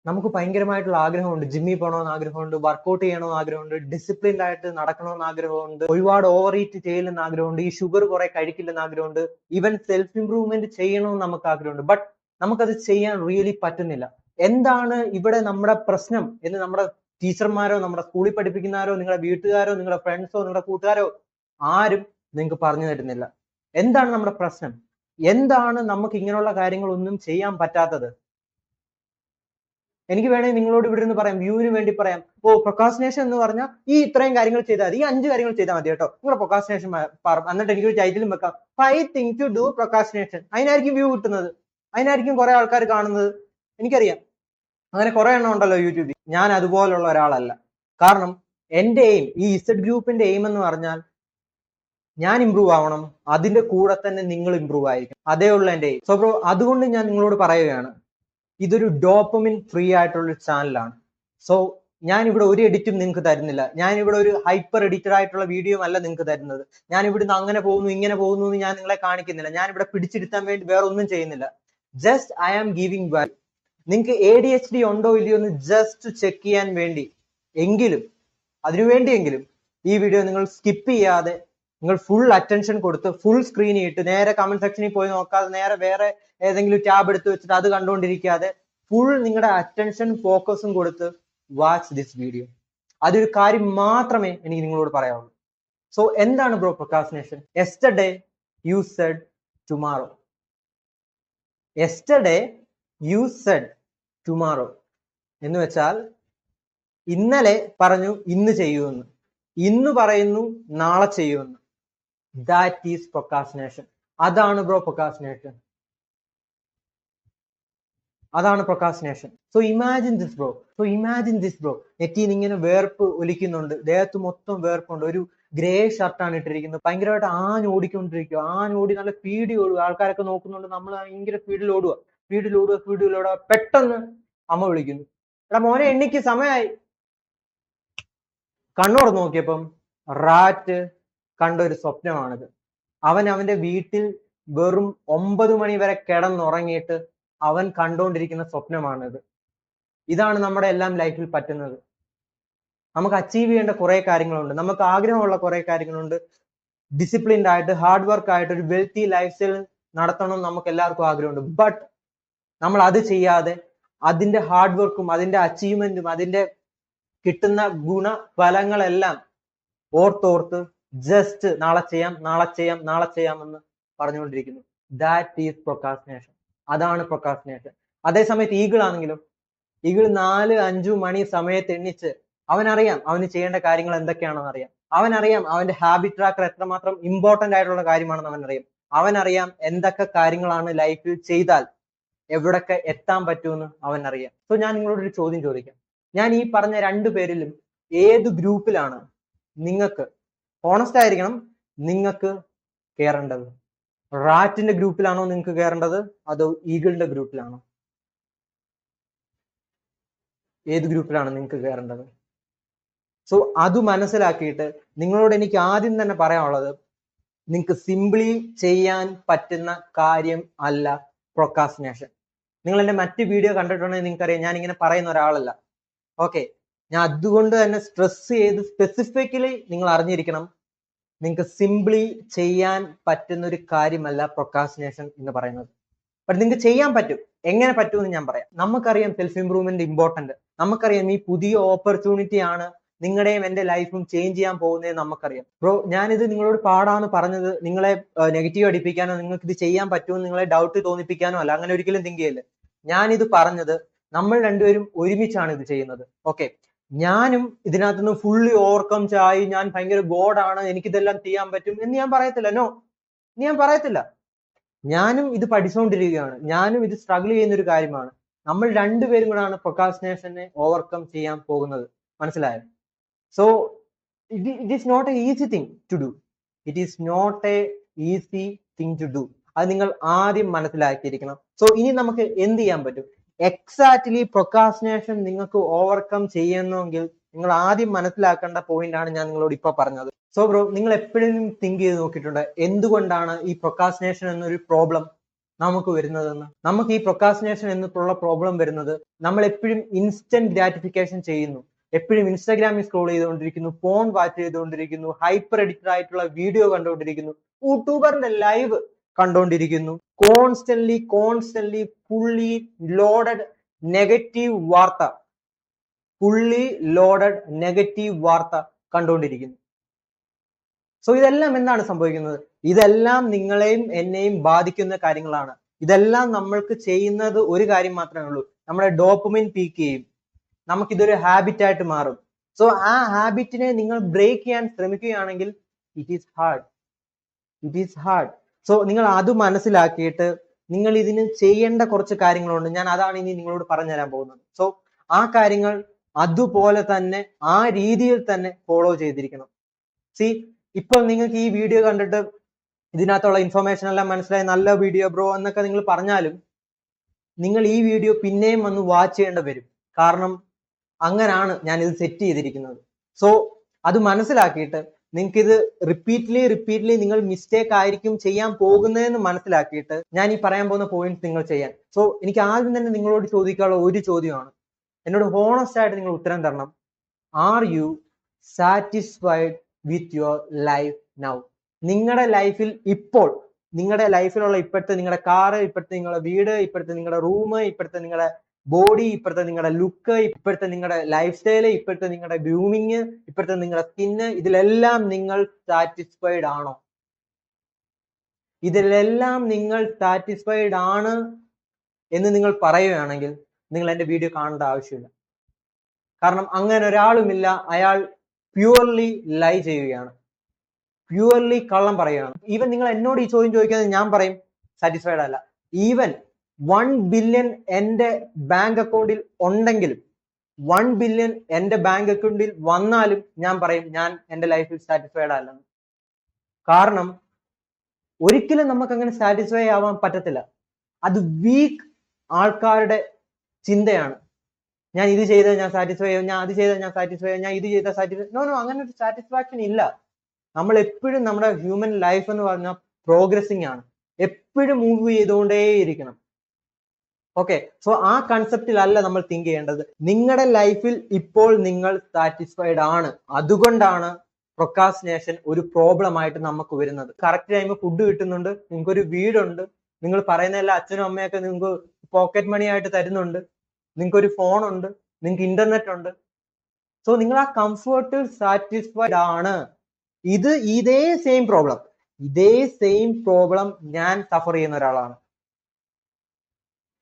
നമുക്ക് ഭയങ്കരമായിട്ടുള്ള ആഗ്രഹമുണ്ട്, ജിമ്മിൽ പോകണമെന്ന് ആഗ്രഹമുണ്ട്, വർക്കൗട്ട് ചെയ്യണമെന്ന് ആഗ്രഹമുണ്ട്, ഡിസിപ്ലിൻഡ് ആയിട്ട് നടക്കണമെന്ന് ആഗ്രഹമുണ്ട്, ഒരുപാട് ഓവർ ഈറ്റ് ചെയ്യില്ലെന്ന് ആഗ്രഹമുണ്ട്, ഈ ഷുഗർ കുറെ കഴിക്കില്ലെന്ന് ആഗ്രഹമുണ്ട്, ഈവൻ സെൽഫ് ഇംപ്രൂവ്മെന്റ് ചെയ്യണമെന്ന് നമുക്ക് ആഗ്രഹമുണ്ട്. ബട്ട് നമുക്കത് ചെയ്യാൻ റിയലി പറ്റുന്നില്ല. എന്താണ് ഇവിടെ നമ്മുടെ പ്രശ്നം എന്ന് നമ്മുടെ ടീച്ചർമാരോ നമ്മുടെ സ്കൂളിൽ പഠിപ്പിക്കുന്നവരോ നിങ്ങളുടെ വീട്ടുകാരോ നിങ്ങളുടെ ഫ്രണ്ട്സോ നിങ്ങളുടെ കൂട്ടുകാരോ ആരും നിങ്ങൾക്ക് പറഞ്ഞു തരുന്നില്ല. എന്താണ് നമ്മുടെ പ്രശ്നം? എന്താണ് നമുക്ക് ഇങ്ങനെയുള്ള കാര്യങ്ങളൊന്നും ചെയ്യാൻ പറ്റാത്തത്? എനിക്ക് വേണമെങ്കിൽ നിങ്ങളോട് ഇവിടെ നിന്ന് പറയാം, വ്യൂവിന് വേണ്ടി പറയാം, പ്രൊക്കാസ്റ്റിനേഷൻ എന്ന് പറഞ്ഞാൽ ഈ ഇത്രയും കാര്യങ്ങൾ ചെയ്താൽ മതി, ഈ 5 കാര്യങ്ങൾ ചെയ്താൽ മതി കേട്ടോ, നിങ്ങളുടെ പ്രൊക്കാസ്റ്റിനേഷൻ എന്നിട്ട് എനിക്ക് ഒരു ടൈറ്റിലും വെക്കാം, 5 things to do procrastination. അതിനായിരിക്കും വ്യൂ കിട്ടുന്നത്, അതിനായിരിക്കും കുറെ ആൾക്കാർ കാണുന്നത്. എനിക്കറിയാം, അങ്ങനെ കുറെ എണ്ണം ഉണ്ടല്ലോ യൂട്യൂബിൽ. ഞാൻ അതുപോലുള്ള ഒരാളല്ല. കാരണം എന്റെ എയിം, ഈ ഇസഡ് ഗ്രൂപ്പിന്റെ എയിം എന്ന് പറഞ്ഞാൽ ഞാൻ ഇമ്പ്രൂവ് ആവണം, അതിന്റെ കൂടെ തന്നെ നിങ്ങൾ ഇമ്പ്രൂവ് ആയിരിക്കും. അതേ ഉള്ളൂ എന്റെ എയിം. സോ ബ്രോ, അതുകൊണ്ട് ഞാൻ നിങ്ങളോട് പറയുകയാണ്, ഇതൊരു ഡോപ്പമിൻ ഫ്രീ ആയിട്ടുള്ള ഒരു ചാനലാണ്. സോ ഞാൻ ഇവിടെ ഒരു എഡിറ്റും നിങ്ങൾക്ക് തരുന്നില്ല. ഞാൻ ഇവിടെ ഒരു ഹൈപ്പർ എഡിറ്റഡ് ആയിട്ടുള്ള വീഡിയോ അല്ല നിങ്ങൾക്ക് തരുന്നത്. ഞാൻ ഇവിടുന്ന് അങ്ങനെ പോകുന്നു ഇങ്ങനെ പോകുന്നു എന്ന് ഞാൻ നിങ്ങളെ കാണിക്കുന്നില്ല. ഞാൻ ഇവിടെ പിടിച്ചിരുത്താൻ വേണ്ടി വേറെ ഒന്നും ചെയ്യുന്നില്ല. Just I am giving value. നിങ്ങൾക്ക് ADHD ഉണ്ടോ ഇല്ലയോ എന്ന് ജസ്റ്റ് ചെക്ക് ചെയ്യാൻ വേണ്ടി എങ്കിലും, അതിനുവേണ്ടിയെങ്കിലും ഈ വീഡിയോ നിങ്ങൾ സ്കിപ്പ് ചെയ്യാതെ നിങ്ങൾ ഫുൾ അറ്റൻഷൻ കൊടുത്ത് ഫുൾ സ്ക്രീൻ ഇട്ട് നേരെ കമന്റ് സെക്ഷനിൽ പോയി നോക്കാതെ നേരെ വേറെ ഏതെങ്കിലും ടാബ് എടുത്ത് വെച്ചിട്ട് അത് കണ്ടുകൊണ്ടിരിക്കാതെ ഫുൾ നിങ്ങളുടെ അറ്റൻഷൻ ഫോക്കസും കൊടുത്ത് വാച്ച് ദിസ് വീഡിയോ. അതൊരു കാര്യം മാത്രമേ എനിക്ക് നിങ്ങളോട് പറയാവുള്ളൂ. സോ എന്താണ് bro procrastination? Yesterday you said tomorrow. Yesterday you said tomorrow എന്ന് വെച്ചാൽ ഇന്നലെ പറഞ്ഞു ഇന്ന് ചെയ്യുമെന്ന്, ഇന്ന് പറയുന്നു നാളെ ചെയ്യുമെന്ന്. That is procrastination. അതാണ് ബ്രോ പ്രൊക്കാസ്റ്റിനേഷൻ. അതാണ് procrastination. So imagine this bro. നെറ്റിയിൽ ഇങ്ങനെ വേർപ്പ് ഒലിക്കുന്നുണ്ട്, ദേഹത്ത് മൊത്തം വേർപ്പുണ്ട്, ഒരു ഗ്രേ ഷർട്ടാണ് ഇട്ടിരിക്കുന്നത്, ഭയങ്കരമായിട്ട് ആഞ്ഞോടിക്കൊണ്ടിരിക്കുക, ആഞ്ഞോടി നല്ല സ്പീഡിൽ ഓടുക, ആൾക്കാരൊക്കെ നോക്കുന്നുണ്ട്, നമ്മൾ ഭയങ്കര സ്പീഡിൽ ഓടുക. പെട്ടെന്ന് അമ്മ വിളിക്കുന്നു, എടാ മോനെ എണ്ണിക്ക് സമയമായി. കണ്ണോട് നോക്കിയപ്പം റാറ്റ് കണ്ട ഒരു സ്വപ്നമാണിത്. അവൻ അവന്റെ വീട്ടിൽ വെറും 9 മണി വരെ കിടന്നുറങ്ങിയിട്ട് അവൻ കണ്ടുകൊണ്ടിരിക്കുന്ന സ്വപ്നമാണിത്. ഇതാണ് നമ്മുടെ എല്ലാം ലൈഫിൽ പറ്റുന്നത്. നമുക്ക് അച്ചീവ് ചെയ്യേണ്ട കുറെ കാര്യങ്ങളുണ്ട്, നമുക്ക് ആഗ്രഹമുള്ള കുറെ കാര്യങ്ങളുണ്ട്. ഡിസിപ്ലിൻഡ് ആയിട്ട് ഹാർഡ് വർക്ക് ആയിട്ട് ഒരു വെൽത്തി ലൈഫ് സ്റ്റൈൽ നടത്തണം നമുക്ക് എല്ലാവർക്കും ആഗ്രഹമുണ്ട്. ബട്ട് നമ്മൾ അത് ചെയ്യാതെ അതിന്റെ ഹാർഡ് വർക്കും അതിന്റെ അച്ചീവ്മെന്റും അതിന്റെ കിട്ടുന്ന ഗുണഫലങ്ങളെല്ലാം ഓർത്തോർത്ത് ജസ്റ്റ് നാളെ ചെയ്യാം എന്ന് പറഞ്ഞുകൊണ്ടിരിക്കുന്നു. That is procrastination. അതാണ് പ്രൊക്കാസ്റ്റിനേഷൻ. അതേസമയത്ത് ഈഗിൾ ആണെങ്കിലും, ഈഗിൾ 4-5 മണി സമയത്ത് എണ്ണിച്ച് അവനറിയാം അവന് ചെയ്യേണ്ട കാര്യങ്ങൾ എന്തൊക്കെയാണെന്ന് അറിയാം. അവനറിയാം അവന്റെ ഹാബിറ്റ് ട്രാക്കർ എത്രമാത്രം ഇമ്പോർട്ടന്റ് ആയിട്ടുള്ള കാര്യമാണെന്ന് അവനറിയാം. അവനറിയാം എന്തൊക്കെ കാര്യങ്ങളാണ് ലൈഫിൽ ചെയ്താൽ എവിടൊക്കെ എത്താൻ പറ്റുമെന്ന് അവനറിയാം. സോ ഞാൻ നിങ്ങളോട് ഒരു ചോദ്യം ചോദിക്കാം. ഞാൻ ഈ പറഞ്ഞ 2 പേരിലും ഏത് ഗ്രൂപ്പിലാണ് നിങ്ങൾക്ക്, ഓണസ്റ്റ് ആയിരിക്കണം, നിങ്ങൾക്ക് കയറേണ്ടത്? റാറ്റിന്റെ ഗ്രൂപ്പിലാണോ നിങ്ങൾക്ക് കയറേണ്ടത്, അതോ ഈഗിളിന്റെ ഗ്രൂപ്പിലാണോ? ഏത് ഗ്രൂപ്പിലാണ് നിങ്ങൾക്ക് കയറേണ്ടത്? സോ അത് മനസ്സിലാക്കിയിട്ട് നിങ്ങളോട് എനിക്ക് ആദ്യം തന്നെ പറയാനുള്ളത്, നിങ്ങൾക്ക് സിംപ്ലി ചെയ്യാൻ പറ്റുന്ന കാര്യം അല്ല പ്രൊക്കാസ്റ്റിനേഷൻ. നിങ്ങൾ എന്റെ മറ്റ് വീഡിയോ കണ്ടിട്ടുണ്ടെങ്കിൽ നിങ്ങൾക്കറിയാം ഞാൻ ഇങ്ങനെ പറയുന്ന ഒരാളല്ല. ഓക്കെ, ഞാൻ അതുകൊണ്ട് തന്നെ സ്ട്രെസ് ചെയ്ത് സ്പെസിഫിക്കലി നിങ്ങൾ അറിഞ്ഞിരിക്കണം, നിങ്ങൾക്ക് സിംപ്ലി ചെയ്യാൻ പറ്റുന്ന ഒരു കാര്യമല്ല പ്രൊക്കാസ്റ്റിനേഷൻ എന്ന് പറയുന്നത്. ബട്ട് നിങ്ങൾക്ക് ചെയ്യാൻ പറ്റും. എങ്ങനെ പറ്റുമെന്ന് ഞാൻ പറയാം. നമുക്കറിയാം സെൽഫ് ഇംപ്രൂവ്മെന്റ് ഇമ്പോർട്ടന്റ്, നമുക്കറിയാം ഈ പുതിയ ഓപ്പർച്യൂണിറ്റി ആണ് നിങ്ങളുടെയും എന്റെ ലൈഫും ചേഞ്ച് ചെയ്യാൻ പോകുന്നത് നമുക്കറിയാം. ബ്രോ, ഞാനിത് നിങ്ങളോട് പാടാന്ന് പറഞ്ഞത് നിങ്ങളെ നെഗറ്റീവ് അടിപ്പിക്കാനോ നിങ്ങൾക്ക് ഇത് ചെയ്യാൻ പറ്റുമെന്ന് നിങ്ങളെ ഡൗട്ട് തോന്നിപ്പിക്കാനോ അല്ല, അങ്ങനെ ഒരിക്കലും തിങ്ക് ചെയ്യല്ലേ. ഞാനിത് പറഞ്ഞത് നമ്മൾ രണ്ടുപേരും ഒരുമിച്ചാണ് ഇത് ചെയ്യുന്നത്. ഓക്കെ, ഞാനും ഇതിനകത്തുനിന്ന് ഫുള്ളി ഓവർകം ആയി ഞാൻ ഭയങ്കര ഗോഡാണ് എനിക്കിതെല്ലാം ചെയ്യാൻ പറ്റും എന്ന് ഞാൻ പറയത്തില്ല. നോ, ഞാൻ പറയത്തില്ല. ഞാനും ഇത് പഠിച്ചുകൊണ്ടിരിക്കുകയാണ്, ഞാനും ഇത് സ്ട്രഗിൾ ചെയ്യുന്ന ഒരു കാര്യമാണ്. നമ്മൾ രണ്ടുപേരും കൂടാണ് പ്രൊക്കാസ്റ്റിനേഷനെ ഓവർകം ചെയ്യാൻ പോകുന്നത്. മനസ്സിലായോ? So it is not a easy thing to do. അത് നിങ്ങൾ ആദ്യം മനസ്സിലാക്കിയിരിക്കണം. സോ ഇനി നമുക്ക് എന്ത് ചെയ്യാൻ പറ്റും? എക്സാക്ട്ലി പ്രൊക്കാസ്റ്റിനേഷൻ നിങ്ങൾക്ക് ഓവർകം ചെയ്യുന്നെങ്കിൽ നിങ്ങൾ ആദ്യം മനസ്സിലാക്കേണ്ട പോയിന്റ് ആണ് ഞാൻ നിങ്ങളോട് ഇപ്പൊ പറഞ്ഞത്. സോ ബ്രോ, നിങ്ങൾ എപ്പോഴും തിങ്ക് ചെയ്ത് നോക്കിയിട്ടുണ്ട് എന്തുകൊണ്ടാണ് ഈ പ്രൊക്കാസ്റ്റിനേഷൻ എന്നൊരു പ്രോബ്ലം നമുക്ക് വരുന്നതെന്ന്. നമുക്ക് ഈ പ്രൊക്കാസിനേഷൻ എന്നുള്ള പ്രോബ്ലം വരുന്നത് നമ്മൾ എപ്പോഴും ഇൻസ്റ്റന്റ് ഗ്രാറ്റിഫിക്കേഷൻ ചെയ്യുന്നു, എപ്പോഴും ഇൻസ്റ്റാഗ്രാമിൽ സ്ക്രോൾ ചെയ്തുകൊണ്ടിരിക്കുന്നു, ഫോൺ വാച്ച് ചെയ്തുകൊണ്ടിരിക്കുന്നു, ഹൈപ്പർ എഡിറ്റഡ് ആയിട്ടുള്ള വീഡിയോ കണ്ടുകൊണ്ടിരിക്കുന്നു, യൂട്യൂബറിന്റെ ലൈവ് കണ്ടുകൊണ്ടിരിക്കുന്നു, കോൺസ്റ്റന്റ്ലി ഫുള്ളി ലോഡഡ് നെഗറ്റീവ് വാർത്ത കണ്ടുകൊണ്ടിരിക്കുന്നു. സോ ഇതെല്ലാം എന്താണ് സംഭവിക്കുന്നത്? ഇതെല്ലാം നിങ്ങളെയും എന്നെയും ബാധിക്കുന്ന കാര്യങ്ങളാണ്. ഇതെല്ലാം നമ്മൾക്ക് ചെയ്യുന്നത് ഒരു കാര്യം മാത്രമേ ഉള്ളൂ, നമ്മുടെ ഡോപ്പമിൻ പീക്ക് ചെയ്യും, നമുക്കിതൊരു ഹാബിറ്റ് ആയിട്ട് മാറും. സോ ആ ഹാബിറ്റിനെ നിങ്ങൾ ബ്രേക്ക് ചെയ്യാൻ ശ്രമിക്കുകയാണെങ്കിൽ ഇറ്റ് ഈസ് ഹാർഡ്. സോ നിങ്ങൾ അത് മനസ്സിലാക്കിയിട്ട് നിങ്ങൾ ഇതിന് ചെയ്യേണ്ട കുറച്ച് കാര്യങ്ങളുണ്ട്. ഞാൻ അതാണ് ഇനി നിങ്ങളോട് പറഞ്ഞുതരാൻ പോകുന്നത്. സോ ആ കാര്യങ്ങൾ അതുപോലെ തന്നെ ആ രീതിയിൽ തന്നെ ഫോളോ ചെയ്തിരിക്കണം. സി, ഇപ്പോൾ നിങ്ങൾക്ക് ഈ വീഡിയോ കണ്ടിട്ട് ഇതിനകത്തുള്ള ഇൻഫർമേഷൻ എല്ലാം മനസ്സിലായി, നല്ല വീഡിയോ ബ്രോ എന്നൊക്കെ നിങ്ങൾ പറഞ്ഞാലും നിങ്ങൾ ഈ വീഡിയോ പിന്നെയും വന്ന് വാച്ച് ചെയ്യേണ്ടി വരും. കാരണം അങ്ങനാണ് ഞാൻ ഇത് സെറ്റ് ചെയ്തിരിക്കുന്നത്. സോ അത് മനസ്സിലാക്കിയിട്ട് നിങ്ങൾക്ക് ഇത് റിപ്പീറ്റ്ലി നിങ്ങൾ മിസ്റ്റേക്ക് ആയിരിക്കും ചെയ്യാൻ പോകുന്നതെന്ന് മനസ്സിലാക്കിയിട്ട് ഞാൻ ഈ പറയാൻ പോകുന്ന പോയിന്റ്സ് നിങ്ങൾ ചെയ്യാൻ. സോ എനിക്ക് ആദ്യം തന്നെ നിങ്ങളോട് ചോദിക്കാനുള്ള ഒരു ചോദ്യമാണ്, എന്നോട് ഹോണസ്റ്റ് ആയിട്ട് നിങ്ങൾ ഉത്തരം തരണം. Are you satisfied with your life now? നിങ്ങളുടെ ലൈഫിൽ ഇപ്പോൾ, നിങ്ങളുടെ ലൈഫിലുള്ള ഇപ്പോഴത്തെ നിങ്ങളുടെ കാറ്, ഇപ്പോഴത്തെ നിങ്ങളുടെ വീട്, ഇപ്പോഴത്തെ നിങ്ങളുടെ റൂം, ഇപ്പോഴത്തെ നിങ്ങളുടെ ബോഡി, ഇപ്പോഴത്തെ നിങ്ങളുടെ ലുക്ക്, ഇപ്പോഴത്തെ നിങ്ങളുടെ ലൈഫ് സ്റ്റൈല്, ഇപ്പോഴത്തെ നിങ്ങളുടെ ഗ്രൂമിങ്, ഇപ്പോഴത്തെ നിങ്ങളുടെ സ്കിന്ന്, ഇതിലെല്ലാം നിങ്ങൾ സാറ്റിസ്ഫൈഡ് ആണോ? ഇതിലെല്ലാം നിങ്ങൾ സാറ്റിസ്ഫൈഡ് ആണ് എന്ന് നിങ്ങൾ പറയുകയാണെങ്കിൽ നിങ്ങൾ എൻ്റെ വീഡിയോ കാണേണ്ട ആവശ്യമില്ല. കാരണം അങ്ങനെ ഒരാളുമില്ല. അയാൾ പ്യുവർലി ലൈ ചെയ്യുകയാണ്, പ്യുവർലി കള്ളം പറയുകയാണ്. ഈവൻ നിങ്ങൾ എന്നോട് ഈ ചോദ്യം ചോദിക്കുന്നത് ഞാൻ പറയും സാറ്റിസ്ഫൈഡ് അല്ല. ഈവൻ 1 ബില്യൺ എൻ്റെ ബാങ്ക് അക്കൗണ്ടിൽ ഉണ്ടെങ്കിലും, 1 ബില്യൺ എൻ്റെ ബാങ്ക് അക്കൗണ്ടിൽ വന്നാലും ഞാൻ പറയും ഞാൻ എൻ്റെ ലൈഫിൽ സാറ്റിസ്ഫൈഡ് അല്ലെന്ന്. കാരണം ഒരിക്കലും നമുക്ക് അങ്ങനെ സാറ്റിസ്ഫൈ ആവാൻ പറ്റത്തില്ല. അത് വീക്ക് ആൾക്കാരുടെ ചിന്തയാണ്. ഞാൻ ഇത് ചെയ്താൽ ഞാൻ സാറ്റിസ്ഫൈ ആവും, ഞാൻ അത് ചെയ്താൽ ഞാൻ സാറ്റിസ്ഫൈ ആവും, ഞാൻ ഇത് ചെയ്താൽ സാറ്റിസ്ഫൈ. നോ, അങ്ങനെ ഒരു സാറ്റിസ്ഫാക്ഷൻ ഇല്ല. നമ്മൾ എപ്പോഴും നമ്മുടെ ഹ്യൂമൻ ലൈഫ് എന്ന് പറഞ്ഞാൽ പ്രോഗ്രസിങ് ആണ്, എപ്പോഴും മൂവ് ചെയ്തുകൊണ്ടേയിരിക്കണം. ഓക്കെ, സോ ആ കൺസെപ്റ്റിലല്ല നമ്മൾ തിങ്ക് ചെയ്യേണ്ടത്. നിങ്ങളുടെ ലൈഫിൽ ഇപ്പോൾ നിങ്ങൾ സാറ്റിസ്ഫൈഡ് ആണ്, അതുകൊണ്ടാണ് പ്രൊക്കാസിനേഷൻ ഒരു പ്രോബ്ലം ആയിട്ട് നമുക്ക് വരുന്നത്. കറക്റ്റ് ടൈം ഫുഡ് കിട്ടുന്നുണ്ട്, നിങ്ങൾക്കൊരു വീടുണ്ട്, നിങ്ങൾ പറയുന്ന എല്ലാ അച്ഛനും അമ്മയൊക്കെ നിങ്ങൾക്ക് പോക്കറ്റ് മണി ആയിട്ട് തരുന്നുണ്ട്, നിങ്ങൾക്കൊരു ഫോൺ ഉണ്ട്, നിങ്ങൾക്ക് ഇന്റർനെറ്റ് ഉണ്ട്. സോ നിങ്ങൾ ആ കംഫർട്ടിൽ സാറ്റിസ്ഫൈഡ് ആണ്. ഇതേ സെയിം പ്രോബ്ലം ഞാൻ സഫർ ചെയ്യുന്ന ഒരാളാണ്.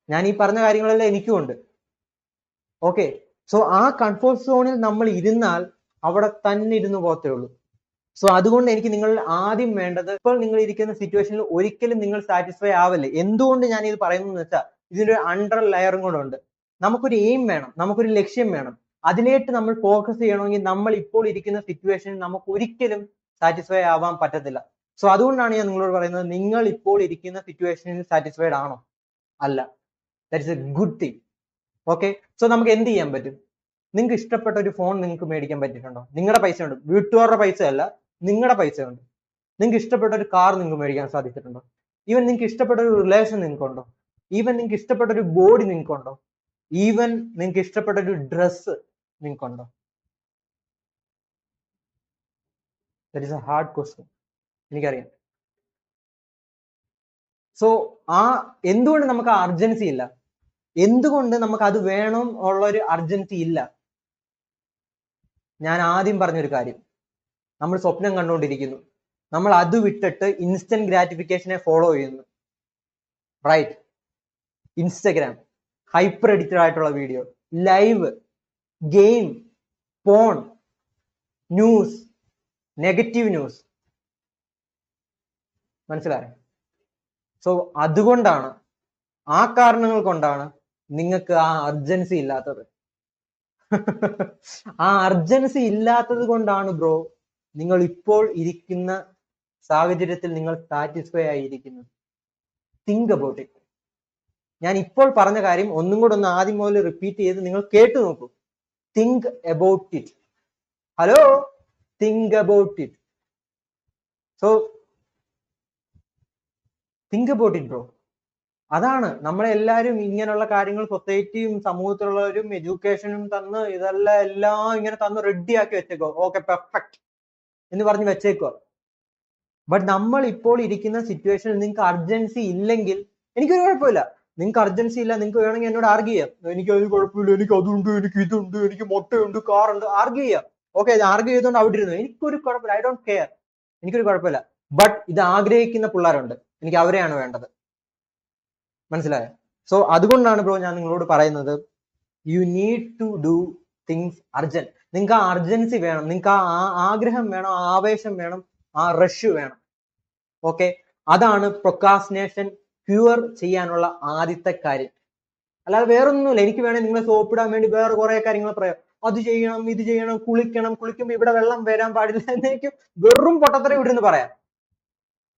ഞാൻ ഈ പറഞ്ഞ കാര്യങ്ങളെല്ലാം എനിക്കും ഉണ്ട്. ഓക്കെ, സോ ആ കംഫർട്ട് സോണിൽ നമ്മൾ ഇരുന്നാൽ അവിടെ തന്നെ ഇരുന്ന് പോകത്തേ ഉള്ളൂ. സോ അതുകൊണ്ട് എനിക്ക് നിങ്ങൾ ആദ്യം വേണ്ടത്, ഇപ്പോൾ നിങ്ങൾ ഇരിക്കുന്ന സിറ്റുവേഷനിൽ ഒരിക്കലും നിങ്ങൾ സാറ്റിസ്ഫൈ ആവല്ലേ. എന്തുകൊണ്ട് ഞാൻ ഇത് പറയുന്നത് വെച്ചാൽ ഇതിന്റെ ഒരു അണ്ടർ ലെയറും കൂടെ ഉണ്ട്. നമുക്കൊരു എയിം വേണം, നമുക്കൊരു ലക്ഷ്യം വേണം. അതിലേക്ക് നമ്മൾ ഫോക്കസ് ചെയ്യണമെങ്കിൽ നമ്മൾ ഇപ്പോൾ ഇരിക്കുന്ന സിറ്റുവേഷനിൽ നമുക്ക് ഒരിക്കലും സാറ്റിസ്ഫൈ ആവാൻ പറ്റത്തില്ല. സോ അതുകൊണ്ടാണ് ഞാൻ നിങ്ങളോട് പറയുന്നത്, നിങ്ങൾ ഇപ്പോൾ ഇരിക്കുന്ന സിറ്റുവേഷനിൽ സാറ്റിസ്ഫൈഡ് ആണോ? അല്ല. That is A good thing. Okay, so നമുക്ക് എന്ത് ചെയ്യാൻ പറ്റും? നിങ്ങൾക്ക് ഇഷ്ടപ്പെട്ട ഒരു ഫോൺ നിങ്ങൾക്ക് മേടിക്കാൻ പറ്റിയിട്ടുണ്ടോ? നിങ്ങളുടെ പൈസ ഉണ്ട്, വീട്ടുകാരുടെ പൈസ അല്ല, നിങ്ങളുടെ പൈസ ഉണ്ട്. നിങ്ങൾക്ക് ഇഷ്ടപ്പെട്ട ഒരു കാർ നിങ്ങൾക്ക് മേടിക്കാൻ സാധിച്ചിട്ടുണ്ടോ? ഈവൻ നിങ്ങൾക്ക് ഇഷ്ടപ്പെട്ട ഒരു റിലേഷൻ നിങ്ങൾക്കുണ്ടോ? ഈവൻ നിങ്ങൾക്ക് ഇഷ്ടപ്പെട്ട ഒരു ബോഡി നിങ്ങൾക്കുണ്ടോ? ഈവൻ നിങ്ങൾക്ക് ഇഷ്ടപ്പെട്ട ഒരു ഡ്രസ്സ് നിങ്ങൾക്കുണ്ടോ? That is a hard question, എനിക്കറിയാം. സോ എന്തുകൊണ്ട് നമുക്ക് ആ അർജൻസി ഇല്ല? എന്തുകൊണ്ട് നമുക്ക് അത് വേണം ഉള്ള ഒരു അർജൻസി ഇല്ല? ഞാൻ ആദ്യം പറഞ്ഞൊരു കാര്യം, നമ്മൾ സ്വപ്നം കണ്ടുകൊണ്ടിരിക്കുന്നു, നമ്മൾ അത് വിട്ടിട്ട് ഇൻസ്റ്റന്റ് ഗ്രാറ്റിഫിക്കേഷനെ ഫോളോ ചെയ്യുന്നു. റൈറ്റ്? ഇൻസ്റ്റഗ്രാം, ഹൈപ്പർ എഡിറ്റഡ് ആയിട്ടുള്ള video, live, game, phone, news, negative news. മനസ്സിലായോ? സോ അതുകൊണ്ടാണ്, ആ കാരണങ്ങൾ കൊണ്ടാണ് നിങ്ങൾക്ക് ആ അർജൻസി ഇല്ലാത്തത്. ആ അർജൻസി ഇല്ലാത്തത് കൊണ്ടാണ് ബ്രോ നിങ്ങൾ ഇപ്പോൾ ഇരിക്കുന്ന സാഹചര്യത്തിൽ നിങ്ങൾ സാറ്റിസ്ഫൈ ആയിരിക്കുന്നത്. Think about it. ഞാൻ ഇപ്പോൾ പറഞ്ഞ കാര്യം ഒന്നും കൂടെ ഒന്ന് ആദ്യം മുതൽ റിപ്പീറ്റ് ചെയ്ത് നിങ്ങൾ കേട്ടു നോക്കൂ. Think about it. Hello, think about it. So think about it bro. അതാണ് നമ്മളെല്ലാരും ഇങ്ങനെയുള്ള കാര്യങ്ങൾ സൊസൈറ്റിയും സമൂഹത്തിലുള്ളവരും എഡ്യൂക്കേഷനും തന്ന് ഇതെല്ലാം എല്ലാം ഇങ്ങനെ തന്ന് റെഡിയാക്കി വെച്ചേക്കോ. ഓക്കെ പെർഫെക്റ്റ് എന്ന് പറഞ്ഞ് വെച്ചേക്കോ. ബട്ട് നമ്മൾ ഇപ്പോൾ ഇരിക്കുന്ന സിറ്റുവേഷനിൽ നിങ്ങൾക്ക് അർജൻസി ഇല്ലെങ്കിൽ എനിക്കൊരു കുഴപ്പമില്ല. നിങ്ങൾക്ക് അർജൻസി ഇല്ല, നിങ്ങൾക്ക് വേണമെങ്കിൽ എന്നോട് ആർഗ്യൂ ചെയ്യാം. എനിക്ക് അത് കുഴപ്പമില്ല, എനിക്ക് അതുണ്ട്, എനിക്ക് ഇതുണ്ട്, എനിക്ക് മുട്ടയുണ്ട്, കാറുണ്ട്, ആർഗ്യൂ ചെയ്യാം. ഓക്കെ, ആർഗ്യൂ ചെയ്തുകൊണ്ട് അവിടെ ഇരുന്നു, എനിക്കൊരു കുഴപ്പമില്ല, ഐ ഡോണ്ട് കെയർ, എനിക്കൊരു കുഴപ്പമില്ല. ബട്ട് ഇത് ആഗ്രഹിക്കുന്ന പിള്ളേരുണ്ട്, എനിക്ക് അവരെയാണ് വേണ്ടത്. മനസ്സിലായോ? സോ അതുകൊണ്ടാണ് ബ്രോ ഞാൻ നിങ്ങളോട് പറയുന്നത്, you need to do things urgent. നിങ്ങൾക്ക് ആ അർജൻസി വേണം, നിങ്ങൾക്ക് ആ ആഗ്രഹം വേണം, ആവേശം വേണം, ആ റഷ് വേണം. ഓക്കെ, അതാണ് പ്രൊക്കാസ്റ്റിനേഷൻ ക്യൂർ ചെയ്യാനുള്ള ആദ്യത്തെ കാര്യം. അല്ലാതെ വേറൊന്നുമില്ല. എനിക്ക് വേണേൽ നിങ്ങളെ സോപ്പിടാൻ വേണ്ടി വേറെ കുറെ കാര്യങ്ങൾ പറയാം, അത് ചെയ്യണം, ഇത് ചെയ്യണം, കുളിക്കണം, കുളിക്കുമ്പോൾ ഇവിടെ വെള്ളം വരാൻ പാടില്ല എന്നേക്ക് വെറും പൊട്ടത്തരം ഇവിടുന്ന് പറയാം.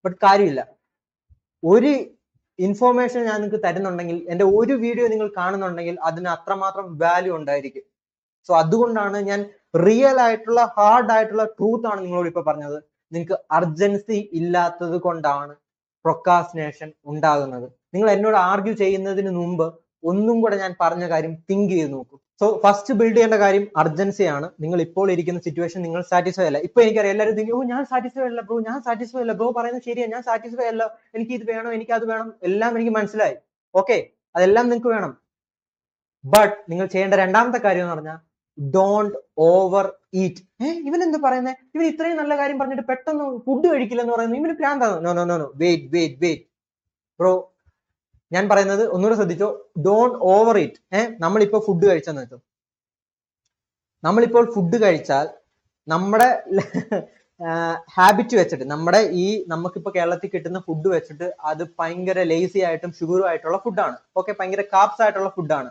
ബട്ട് കാര്യമില്ല. ഒരു ഇൻഫോർമേഷൻ ഞാൻ നിങ്ങൾക്ക് തരുന്നുണ്ടെങ്കിൽ, എന്റെ ഒരു വീഡിയോ നിങ്ങൾ കാണുന്നുണ്ടെങ്കിൽ അതിന് അത്രമാത്രം വാല്യൂ ഉണ്ടായിരിക്കും. സോ അതുകൊണ്ടാണ് ഞാൻ റിയൽ ആയിട്ടുള്ള ഹാർഡ് ആയിട്ടുള്ള ട്രൂത്ത് ആണ് നിങ്ങളോട് ഇപ്പൊ പറഞ്ഞത്. നിങ്ങൾക്ക് അർജൻസി ഇല്ലാത്തത് കൊണ്ടാണ് പ്രൊക്കാസ്റ്റിനേഷൻ ഉണ്ടാകുന്നത്. നിങ്ങൾ എന്നോട് ആർഗ്യൂ ചെയ്യുന്നതിന് മുമ്പ് ഒന്നും കൂടെ ഞാൻ പറഞ്ഞ കാര്യം തിങ്ക് ചെയ്ത് നോക്കൂ. സോ ഫസ്റ്റ് ബിൽഡ് ചെയ്യേണ്ട കാര്യം അർജൻസി ആണ്. നിങ്ങൾ ഇപ്പോൾ ഇരിക്കുന്ന സിറ്റുവേഷൻ നിങ്ങൾ സാറ്റിസ്ഫൈ അല്ല. ഇപ്പൊ എനിക്കറിയാം എല്ലാവരും തിങ്ക്, ഓ ഞാൻ സാറ്റിസ്ഫൈ അല്ല ബ്രോ, ഞാൻ സാറ്റിസ്ഫൈ അല്ല, ബ്രോ പറയുന്നത് ശരിയാ, ഞാൻ സാറ്റിസ്ഫൈ അല്ല, എനിക്ക് ഇത് വേണം, എനിക്ക് അത് വേണം, എല്ലാം എനിക്ക് മനസ്സിലായി. ഓക്കെ, അതെല്ലാം നിങ്ങൾക്ക് വേണം. ബട്ട് നിങ്ങൾ ചെയ്യേണ്ട രണ്ടാമത്തെ കാര്യം എന്ന് പറഞ്ഞാൽ ഡോണ്ട് ഓവർ ഈറ്റ്. ഇവൻ എന്താ പറയുന്നത്, ഇവൻ ഇത്രയും നല്ല കാര്യം പറഞ്ഞിട്ട് പെട്ടെന്ന് ഫുഡ് കഴിക്കില്ലെന്ന് പറയുന്നത്, ഇവന് പ്ലാന്താണ്. No no no no, wait wait wait bro, ഞാൻ പറയുന്നത് ഒന്നുകൂടെ ശ്രദ്ധിച്ചോ. Don't over eat. നമ്മളിപ്പോ ഫുഡ് കഴിച്ചെന്ന് വെച്ചോ, നമ്മളിപ്പോൾ ഫുഡ് കഴിച്ചാൽ നമ്മുടെ ഹാബിറ്റ് വെച്ചിട്ട്, നമ്മുടെ ഈ നമുക്കിപ്പോ കേരളത്തിൽ കിട്ടുന്ന ഫുഡ് വെച്ചിട്ട് അത് ഭയങ്കര ലേസി ആയിട്ടും ഷുഗറും ആയിട്ടുള്ള ഫുഡാണ്. ഓക്കെ, ഭയങ്കര കാർബ്സ് ആയിട്ടുള്ള ഫുഡാണ്.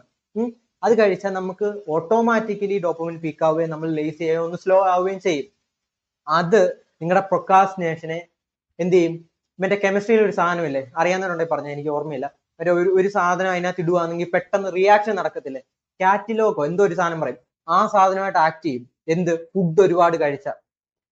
അത് കഴിച്ചാൽ നമുക്ക് ഓട്ടോമാറ്റിക്കലി ഡോപ്പമിൻ പീക്ക് ആവുകയും നമ്മൾ ലേസി ആവുകയും ഒന്ന് സ്ലോ ആവുകയും ചെയ്യും. അത് നിങ്ങളുടെ പ്രൊക്കാസ്റ്റിനേഷനെ എന്ത് ചെയ്യും? മറ്റേ കെമിസ്ട്രിയിൽ ഒരു സാധനമില്ലേ, അറിയാവുന്നവരുണ്ടെങ്കിൽ പറഞ്ഞാൽ, എനിക്ക് ഓർമ്മയില്ല. മറ്റേ ഒരു സാധനം അതിനകത്ത് ഇടുവാണെങ്കിൽ പെട്ടെന്ന് റിയാക്ഷൻ നടക്കത്തില്ലേ, കാറ്റിലോക്കോ എന്തോ ഒരു സാധനം പറയും, ആ സാധനമായിട്ട് ആക്ട് ചെയ്യും. എന്ത്? ഫുഡ് ഒരുപാട് കഴിച്ചാൽ.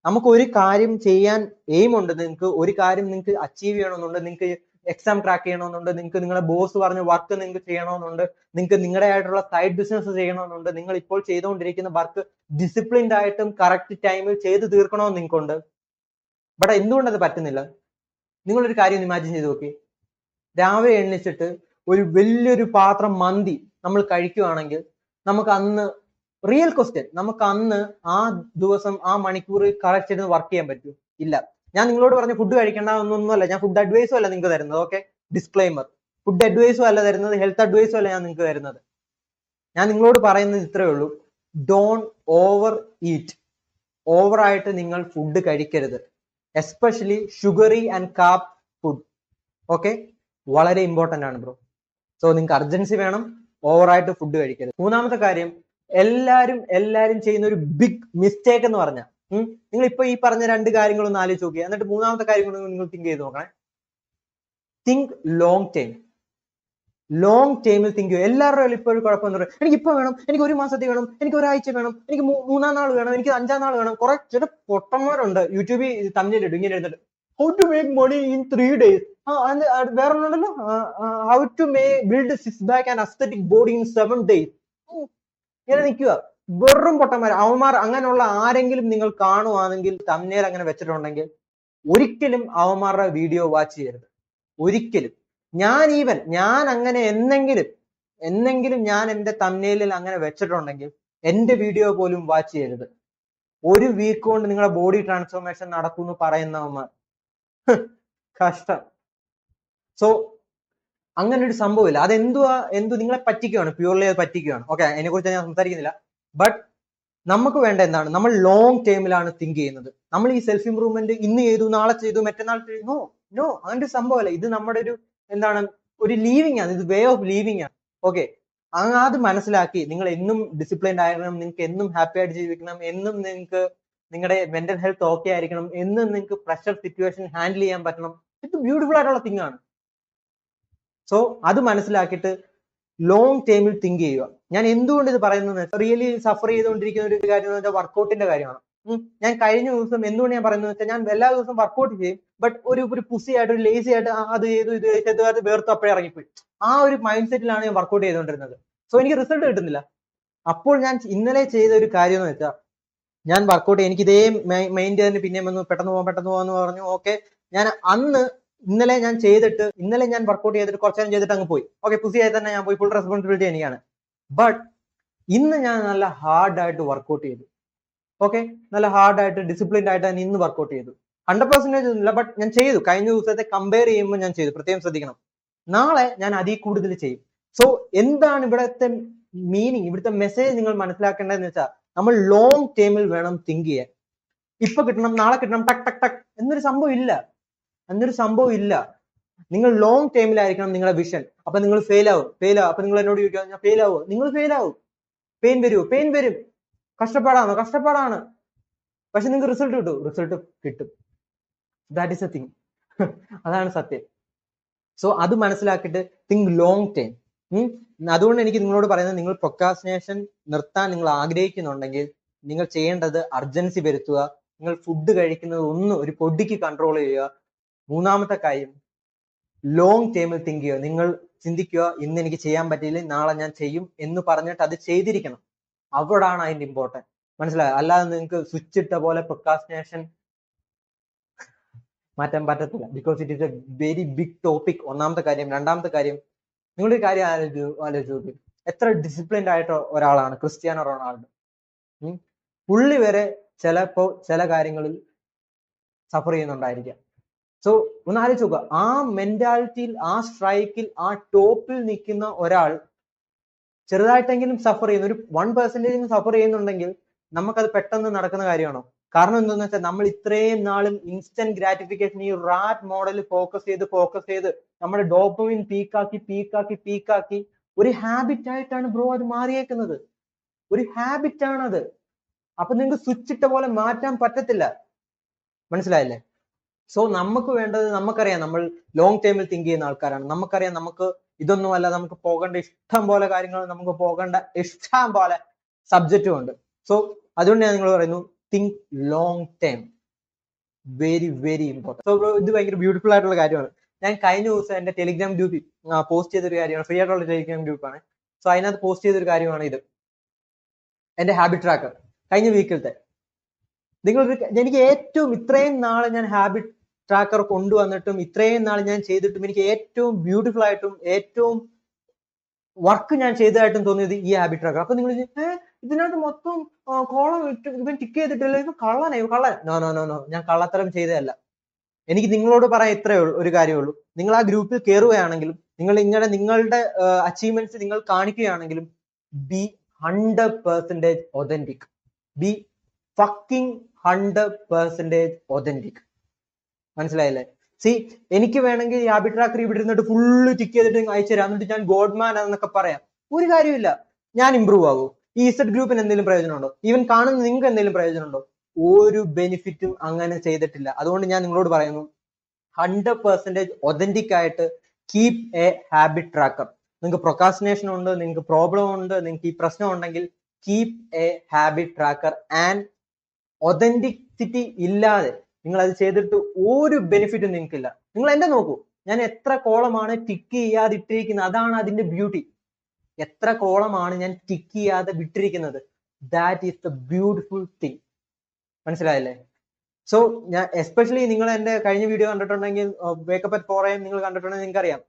നമുക്ക് ഒരു കാര്യം ചെയ്യാൻ എയിം ഉണ്ട്, നിങ്ങൾക്ക് ഒരു കാര്യം നിങ്ങൾക്ക് അച്ചീവ് ചെയ്യണമെന്നുണ്ട്, നിങ്ങൾക്ക് എക്സാം ക്രാക്ക് ചെയ്യണമെന്നുണ്ട്, നിങ്ങൾക്ക് നിങ്ങളുടെ ബോസ് പറഞ്ഞ വർക്ക് നിങ്ങൾക്ക് ചെയ്യണമെന്നുണ്ട്, നിങ്ങൾക്ക് നിങ്ങളുടെ ആയിട്ടുള്ള സൈഡ് ബിസിനസ് ചെയ്യണമെന്നുണ്ട്, നിങ്ങൾ ഇപ്പോൾ ചെയ്തുകൊണ്ടിരിക്കുന്ന വർക്ക് ഡിസിപ്ലിൻഡ് ആയിട്ടും കറക്റ്റ് ടൈമിൽ ചെയ്ത് തീർക്കണമെന്ന് നിങ്ങൾക്കുണ്ട്. ബട്ട് എന്തുകൊണ്ടത് പറ്റുന്നില്ല? നിങ്ങളൊരു കാര്യം ഇമാജിൻ ചെയ്ത് നോക്കി, രാവിലെ എണ്ണിച്ചിട്ട് ഒരു വലിയൊരു പാത്രം മന്തി നമ്മൾ കഴിക്കുകയാണെങ്കിൽ നമുക്ക് അന്ന്, റിയൽ ക്വസ്റ്റ്യൻ, നമുക്ക് അന്ന് ആ ദിവസം ആ മണിക്കൂർ കറക്റ്റ് ചെയ്ത് വർക്ക് ചെയ്യാൻ പറ്റുമോ? ഇല്ല. ഞാൻ നിങ്ങളോട് പറഞ്ഞ ഫുഡ് കഴിക്കേണ്ട ഒന്നൊന്നുമല്ല, ഞാൻ ഫുഡ് അഡ്വൈസും അല്ല നിങ്ങൾക്ക് തരുന്നത്. ഓക്കെ, ഡിസ്ക്ലൈമർ, ഫുഡ് അഡ്വൈസും അല്ല തരുന്നത്, ഹെൽത്ത് അഡ്വൈസും അല്ല ഞാൻ നിങ്ങൾക്ക് തരുന്നത്. ഞാൻ നിങ്ങളോട് പറയുന്നത് ഇത്രയേ ഉള്ളൂ, ഡോണ്ട് ഓവർ ഈറ്റ്. ഓവറായിട്ട് നിങ്ങൾ ഫുഡ് കഴിക്കരുത്, especially sugary and carb food. Okay, വളരെ ഇമ്പോർട്ടന്റ് ആണ് ബ്രോ. സോ നിങ്ങൾക്ക് അർജൻസി വേണം, ഓവറായിട്ട് ഫുഡ് കഴിക്കരുത്. മൂന്നാമത്തെ കാര്യം, എല്ലാരും ചെയ്യുന്ന ഒരു ബിഗ് മിസ്റ്റേക്ക് എന്ന് പറഞ്ഞാൽ, നിങ്ങൾ ഇപ്പൊ ഈ പറഞ്ഞ രണ്ട് കാര്യങ്ങളൊന്ന് ആലോചിച്ച് നോക്കുക, എന്നിട്ട് മൂന്നാമത്തെ കാര്യം കൊണ്ട് നിങ്ങൾ തിങ്ക് ചെയ്ത് നോക്കണേ. Think long time. ലോങ് ടൈമിൽ തിങ്ക് ചെയ്യും. എല്ലാവരുടെ ഇപ്പോൾ ഒരു കുഴപ്പമെന്ന് പറയും, എനിക്ക് ഇപ്പൊ വേണം, എനിക്ക് ഒരു മാസത്തിൽ വേണം, എനിക്ക് ഒരാഴ്ച വേണം, എനിക്ക് മൂന്നാം നാൾ വേണം, എനിക്ക് അഞ്ചാം നാൾ വേണം. കുറെ ചില പൊട്ടന്മാരുണ്ട് യൂട്യൂബിൽ തമ്മിലിടും ഇങ്ങനെ എഴുന്നിട്ട്, how to make money in 3 days. വേറെ ഒന്നുണ്ടല്ലോ, how to build 6 pack and aesthetic body in 7 days. ഇങ്ങനെ നിൽക്കുക, വെറും പൊട്ടന്മാർ. അവന്മാർ അങ്ങനെയുള്ള ആരെങ്കിലും നിങ്ങൾ കാണുവാണെങ്കിൽ, തമ്മിൽ അങ്ങനെ വെച്ചിട്ടുണ്ടെങ്കിൽ ഒരിക്കലും അവന്മാരുടെ വീഡിയോ വാച്ച് ചെയ്യരുത്, ഒരിക്കലും. ഞാൻ അങ്ങനെ എന്നെങ്കിലും ഞാൻ എന്റെ തമ്മിലിൽ അങ്ങനെ വെച്ചിട്ടുണ്ടെങ്കിൽ എന്റെ വീഡിയോ പോലും വാച്ച് ചെയ്യരുത്. ഒരു വീക്ക് കൊണ്ട് നിങ്ങളുടെ ബോഡി ട്രാൻസ്ഫോർമേഷൻ നടക്കുമെന്ന് പറയുന്നവന്മാർ കഷ്ടം. സോ അങ്ങനെ ഒരു സംഭവമില്ല. അതെന്തു നിങ്ങളെ പറ്റിക്കുകയാണ്, പ്യൂർലി അത് പറ്റിക്കുകയാണ്. ഓക്കെ, അതിനെ കുറിച്ച് ഞാൻ സംസാരിക്കുന്നില്ല. ബട്ട് നമുക്ക് വേണ്ട എന്താണ്, നമ്മൾ ലോങ് ടൈമിലാണ് തിങ്ക് ചെയ്യുന്നത്. നമ്മൾ ഈ സെൽഫ് ഇംപ്രൂവ്മെന്റ് ഇന്ന് ചെയ്തു, നാളെ ചെയ്തു, മറ്റന്നാൾ ചെയ്തു, നോ അങ്ങനത്തെ ഒരു സംഭവമല്ല. ഇത് നമ്മുടെ ഒരു ഒരു ലീവിങ് ആണ്, ഇത് വേ ഓഫ് ലീവിങ് ആണ്. ഓക്കെ, അത് മനസ്സിലാക്കി നിങ്ങൾ എന്നും ഡിസിപ്ലിൻഡ് ആയിരിക്കണം, നിങ്ങൾക്ക് എന്നും ഹാപ്പി ആയിട്ട് ജീവിക്കണം, എന്നും നിങ്ങൾക്ക് നിങ്ങളുടെ മെന്റൽ ഹെൽത്ത് ഓക്കെ ആയിരിക്കണം, എന്നും നിങ്ങൾക്ക് പ്രഷർ സിറ്റുവേഷൻ ഹാൻഡിൽ ചെയ്യാൻ പറ്റണം. ഇത് ബ്യൂട്ടിഫുൾ ആയിട്ടുള്ള തിങ് ആണ്. സോ അത് മനസ്സിലാക്കിയിട്ട് ലോങ് ടൈമിൽ തിങ്ക് ചെയ്യുക. ഞാൻ എന്തുകൊണ്ട് ഇത് പറയുന്നത്, റിയലി സഫർ ചെയ്തുകൊണ്ടിരിക്കുന്ന ഒരു കാര്യം എന്ന് വെച്ചാൽ വർക്കൗട്ടിന്റെ കാര്യമാണ്. ഞാൻ കഴിഞ്ഞ ദിവസം എന്തുകൊണ്ട് ഞാൻ പറയുന്നത് വെച്ചാൽ, ഞാൻ എല്ലാ ദിവസവും വർക്കൗട്ട് ചെയ്യും, ബട്ട് ഒരു പുസി ആയിട്ട് ഒരു ലേസി ആയിട്ട് അത് ചെയ്തു ഇത് ചെയ്തു അത് വേർത്ത് അപ്പോഴേ ഇറങ്ങിപ്പോയി. ആ ഒരു മൈൻഡ് സെറ്റിലാണ് ഞാൻ വർക്കൗട്ട് ചെയ്തുകൊണ്ടിരുന്നത്. സോ എനിക്ക് റിസൾട്ട് കിട്ടുന്നില്ല. അപ്പോൾ ഞാൻ ഇന്നലെ ചെയ്ത ഒരു കാര്യം എന്ന് വെച്ചാൽ, ഞാൻ വർക്കൗട്ട് എനിക്ക് ഇതേ മൈൻഡ് തന്നെ പിന്നെയും വന്നു, പെട്ടെന്ന് പോകാന്ന് പറഞ്ഞു. ഓക്കെ, ഞാൻ ഇന്നലെ ഞാൻ വർക്കൗട്ട് ചെയ്തിട്ട് കുറച്ചു നേരം ചെയ്തിട്ട് അങ്ങ് പോയി. ഓക്കെ, പുസിയായി തന്നെ ഞാൻ പോയി, ഫുൾ റെസ്പോൺസിബിലിറ്റി എനിക്കാണ്. ബട്ട് ഇന്ന് ഞാൻ നല്ല ഹാർഡായിട്ട് വർക്കൗട്ട് ചെയ്തു. ഓക്കെ, നല്ല ഹാർഡായിട്ട് ഡിസിപ്ലിൻഡ് ആയിട്ട് ഞാൻ ഇന്ന് വർക്കൗട്ട് ചെയ്തു. 100% ഒന്നുമില്ല, ബട്ട് ഞാൻ ചെയ്തു. കഴിഞ്ഞ ദിവസത്തെ കമ്പയർ ചെയ്യുമ്പോൾ ഞാൻ ചെയ്തു. പ്രത്യേകം ശ്രദ്ധിക്കണം. നാളെ ഞാൻ അതിൽ കൂടുതൽ ചെയ്യും. സോ എന്താണ് ഇവിടുത്തെ മീനിങ്, ഇവിടുത്തെ മെസ്സേജ് നിങ്ങൾ മനസ്സിലാക്കേണ്ടതെന്ന് വെച്ചാൽ, നമ്മൾ ലോങ് ടേമിൽ വേണം തിങ്ക് ചെയ്യാൻ. ഇപ്പൊ കിട്ടണം, നാളെ കിട്ടണം, ടക്ക് ടക്ക് ടക്ക് എന്നൊരു സംഭവം ഇല്ല. നിങ്ങൾ ലോങ് ടേമിലായിരിക്കണം നിങ്ങളുടെ വിഷൻ. അപ്പൊ നിങ്ങൾ ഫെയിൽ ആവും. അപ്പൊ നിങ്ങൾ എന്നോട് ചോദിക്കുക, ഞാൻ ഫെയിൽ ആവും. നിങ്ങൾ ഫെയിൽ ആവും. പെയിൻ വരും. കഷ്ടപ്പാടാണ്. പക്ഷെ നിങ്ങൾക്ക് റിസൾട്ട് കിട്ടും. That is A thing. അതാണ് സത്യം. സോ അത് മനസ്സിലാക്കിയിട്ട് തിങ്ക് ലോങ് ടൈം. അതുകൊണ്ട് എനിക്ക് നിങ്ങളോട് പറയുന്നത്, നിങ്ങൾ പ്രൊക്രാസ്റ്റിനേഷൻ നിർത്താൻ നിങ്ങൾ ആഗ്രഹിക്കുന്നുണ്ടെങ്കിൽ നിങ്ങൾ ചെയ്യേണ്ടത് അർജൻസി വരുത്തുക. നിങ്ങൾ ഫുഡ് കഴിക്കുന്നത് ഒരു പൊടിക്ക് കൺട്രോൾ ചെയ്യുക. മൂന്നാമത്തെ കാര്യം, ലോങ് ടൈമിൽ തിങ്ക് ചെയ്യുക. നിങ്ങൾ ചിന്തിക്കുക, ഇന്ന് എനിക്ക് ചെയ്യാൻ പറ്റിയില്ല, നാളെ ഞാൻ ചെയ്യും എന്ന് പറഞ്ഞിട്ട് അത് ചെയ്തിരിക്കണം. അവിടാണ് അതിന്റെ ഇമ്പോർട്ടൻറ്റ്. മനസ്സിലായോ? അല്ലാതെ നിങ്ങൾക്ക് സ്വിച്ച് ഇട്ട പോലെ പ്രൊക്രാസ്റ്റിനേഷൻ മാറ്റാൻ പറ്റത്തില്ല. Because it is a very big topic. ഒന്നാമത്തെ കാര്യം. രണ്ടാമത്തെ കാര്യം, നിങ്ങളുടെ കാര്യം ആലോചിച്ചു, എത്ര ഡിസിപ്ലിൻഡ് ആയിട്ട് ഒരാളാണ് ക്രിസ്ത്യാനോ റൊണാൾഡോ. പുള്ളി വരെ ചിലപ്പോ ചില കാര്യങ്ങളിൽ സഫർ ചെയ്യുന്നുണ്ടായിരിക്കാം. സോ ഒന്ന് ആലോചിച്ച് നോക്കുക, ആ മെന്റാലിറ്റിയിൽ, ആ സ്ട്രൈക്കിൽ, ആ ടോപ്പിൽ നിൽക്കുന്ന ഒരാൾ ചെറുതായിട്ടെങ്കിലും സഫർ ചെയ്യുന്നു, ഒരു 1% സഫർ ചെയ്യുന്നുണ്ടെങ്കിൽ നമുക്കത് പെട്ടെന്ന് നടക്കുന്ന കാര്യമാണോ? കാരണം എന്താണെന്ന് വെച്ചാൽ, നമ്മൾ ഇത്രയും നാളും ഇൻസ്റ്റന്റ് ഗ്രാറ്റിഫിക്കേഷൻ, ഈ റാറ്റ് മോഡൽ ഫോക്കസ് ചെയ്ത് നമ്മുടെ ഡോപ്പമിൻ പീക്കാക്കി ഒരു ഹാബിറ്റ് ആയിട്ടാണ് ബ്രോ അത് മാറിയേക്കുന്നത്. ഒരു ഹാബിറ്റ് ആണത്. അപ്പൊ നിങ്ങൾക്ക് സ്വിച്ച് ഇട്ട പോലെ മാറ്റാൻ പറ്റത്തില്ല. മനസ്സിലായില്ലേ? സോ നമുക്ക് വേണ്ടത്, നമുക്കറിയാം നമ്മൾ ലോങ് ടൈമിൽ തിങ്ക് ചെയ്യുന്ന ആൾക്കാരാണ്. നമുക്കറിയാം നമുക്ക് ഇതൊന്നുമല്ല, നമുക്ക് പോകേണ്ട ഇഷ്ടം പോലെ കാര്യങ്ങൾ, നമുക്ക് പോകേണ്ട ഇഷ്ടം പോലെ സബ്ജക്റ്റും ഉണ്ട്. സോ അതുകൊണ്ട് ഞാൻ നിങ്ങൾ പറയുന്നു, think long time. Very very important. So ഇത് ഭയങ്കര ബ്യൂട്ടിഫുൾ ആയിട്ടുള്ള കാര്യമാണ്. ഞാൻ കഴിഞ്ഞ ദിവസം എന്റെ ടെലിഗ്രാം ഗ്രൂപ്പിൽ പോസ്റ്റ് ചെയ്തൊരു കാര്യമാണ്. ഫ്രീ ആയിട്ടുള്ള ടെലിഗ്രാം ഗ്രൂപ്പാണ്. സോ അതിനകത്ത് പോസ്റ്റ് ചെയ്തൊരു കാര്യമാണ് ഇത്, എന്റെ ഹാബിറ്റ് ട്രാക്കർ. കഴിഞ്ഞ വീക്കിലത്തെ എനിക്ക് ഏറ്റവും, ഇത്രയും നാളെ ഞാൻ ഹാബിറ്റ് ട്രാക്കർ കൊണ്ടുവന്നിട്ടും ഇത്രയും നാൾ ഞാൻ ചെയ്തിട്ടും എനിക്ക് ഏറ്റവും ബ്യൂട്ടിഫുൾ ആയിട്ടും ഏറ്റവും വർക്ക് ഞാൻ ചെയ്തതായിട്ടും തോന്നിയത് ഈ ഹാബിറ്റ് ട്രാക്കർ. അപ്പൊ നിങ്ങൾ ഇതിനകത്ത് മൊത്തം കോളം ഇവൻ ടിക്ക് ചെയ്തിട്ടില്ല, ഇത് കള്ളൻ. നോ, ഞാൻ കള്ളത്തരം ചെയ്തതല്ല. എനിക്ക് നിങ്ങളോട് പറയാൻ ഇത്രേ ഒരു കാര്യമുള്ളൂ. നിങ്ങൾ ആ ഗ്രൂപ്പിൽ കയറുകയാണെങ്കിലും, നിങ്ങളുടെ അച്ചീവ്മെന്റ്സ് നിങ്ങൾ കാണിക്കുകയാണെങ്കിലും, be 100% authentic. Be fucking 100% authentic. മനസ്സിലായില്ലേ? എനിക്ക് വേണമെങ്കിൽ ഈ ഹാബിറ്റ് ട്രാക്കർ ഇവിടെ ഇരുന്നിട്ട് ഫുള്ള് ടിക്ക് ചെയ്തിട്ട് അയച്ചു തരാം, എന്നിട്ട് ഞാൻ ഗോഡ്മാൻ എന്നൊക്കെ പറയാം. ഒരു കാര്യമില്ല. ഞാൻ ഇമ്പ്രൂവ് ആകും. ഈ ഇസഡ് ഗ്രൂപ്പിന് എന്തെങ്കിലും പ്രയോജനമുണ്ടോ? ഈവൻ കാണുന്ന നിങ്ങൾക്ക് എന്തെങ്കിലും പ്രയോജനമുണ്ടോ? ഒരു ബെനിഫിറ്റും അങ്ങനെ ചെയ്തിട്ടില്ല. അതുകൊണ്ട് ഞാൻ നിങ്ങളോട് പറയുന്നു, 100% ഒതന്റിക് ആയിട്ട് കീപ് എ ഹാബിറ്റ് ട്രാക്കർ. നിങ്ങൾക്ക് പ്രൊക്രാസ്റ്റിനേഷൻ ഉണ്ട്, നിങ്ങൾക്ക് പ്രോബ്ലം ഉണ്ട്, നിങ്ങൾക്ക് ഈ പ്രശ്നം ഉണ്ടെങ്കിൽ keep A habit tracker. And authenticity ഇല്ലാതെ നിങ്ങൾ അത് ചെയ്തിട്ട് ഒരു ബെനിഫിറ്റും നിങ്ങൾക്കില്ല. നിങ്ങൾ എന്റെ നോക്കൂ, ഞാൻ എത്ര കോളമാണ് ടിക്ക് ചെയ്യാതെ ഇട്ടിരിക്കുന്നത്. അതാണ് അതിന്റെ ബ്യൂട്ടി. എത്ര കോളമാണ് ഞാൻ ടിക്ക് ചെയ്യാതെ വിട്ടിരിക്കുന്നത്. That is the beautiful thing. മനസ്സിലായില്ലേ? സോ ഞാൻ എസ്പെഷ്യലി, നിങ്ങൾ എന്റെ കഴിഞ്ഞ വീഡിയോ കണ്ടിട്ടുണ്ടെങ്കിൽ, വേക്കപ്പ് അറ്റ് 4 AM നിങ്ങൾ കണ്ടിട്ടുണ്ടെങ്കിൽ നിങ്ങൾക്കറിയാം,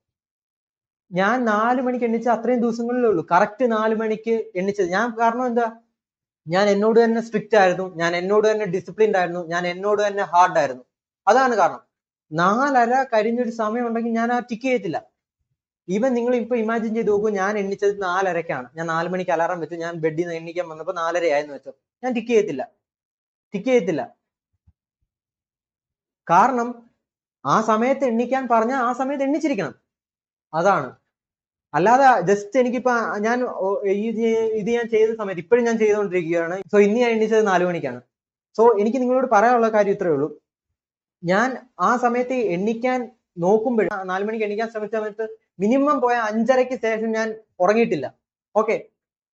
ഞാൻ 4 മണിക്ക് എണ്ണിച്ച അത്രയും ദിവസങ്ങളിലേ ഉള്ളൂ. കറക്റ്റ് 4 മണിക്ക് എണ്ണിച്ചത് ഞാൻ. കാരണം എന്താ? ഞാൻ എന്നോട് തന്നെ സ്ട്രിക്റ്റ് ആയിരുന്നു, ഞാൻ എന്നോട് തന്നെ ഡിസിപ്ലിൻഡ് ആയിരുന്നു, ഞാൻ എന്നോട് തന്നെ ഹാർഡ് ആയിരുന്നു. അതാണ് കാരണം. 4:30 കഴിഞ്ഞൊരു സമയം ഉണ്ടെങ്കിൽ ഞാൻ ആ ടിക്ക് ചെയ്യത്തില്ല. ഈവൻ നിങ്ങൾ ഇപ്പൊ ഇമാജിൻ ചെയ്ത് നോക്കൂ, ഞാൻ എണ്ണിച്ചത് 4:30-ക്കാണ്. ഞാൻ 4 മണിക്ക് അലാറം വെച്ചു, ഞാൻ ബെഡിൽ നിന്ന് എണ്ണിക്കാൻ വന്നപ്പോൾ 4:30 ആയെന്ന് വെച്ചോ, ഞാൻ ടിക്ക് ചെയ്യത്തില്ല. കാരണം ആ സമയത്ത് എണ്ണിക്കാൻ പറഞ്ഞാൽ ആ സമയത്ത് എണ്ണിച്ചിരിക്കണം. അതാണ്. അല്ലാതെ ജസ്റ്റ് എനിക്കിപ്പോ ഞാൻ ഇത് ഞാൻ ചെയ്ത സമയത്ത് ഇപ്പോഴും ഞാൻ ചെയ്തുകൊണ്ടിരിക്കുകയാണ്. സോ ഇന്ന് ഞാൻ എണ്ണിച്ചത് 4 മണിക്കാണ്. സോ എനിക്ക് നിങ്ങളോട് പറയാനുള്ള കാര്യം ഇത്രയേ ഉള്ളൂ. ഞാൻ ആ സമയത്ത് എണ്ണിക്കാൻ നോക്കുമ്പോൾ, 4 മണിക്ക് എണ്ണിക്കാൻ ശ്രമിച്ച സമയത്ത് മിനിമം പോയ 5:30-ക്ക് ശേഷം ഞാൻ ഉറങ്ങിയിട്ടില്ല. ഓക്കെ,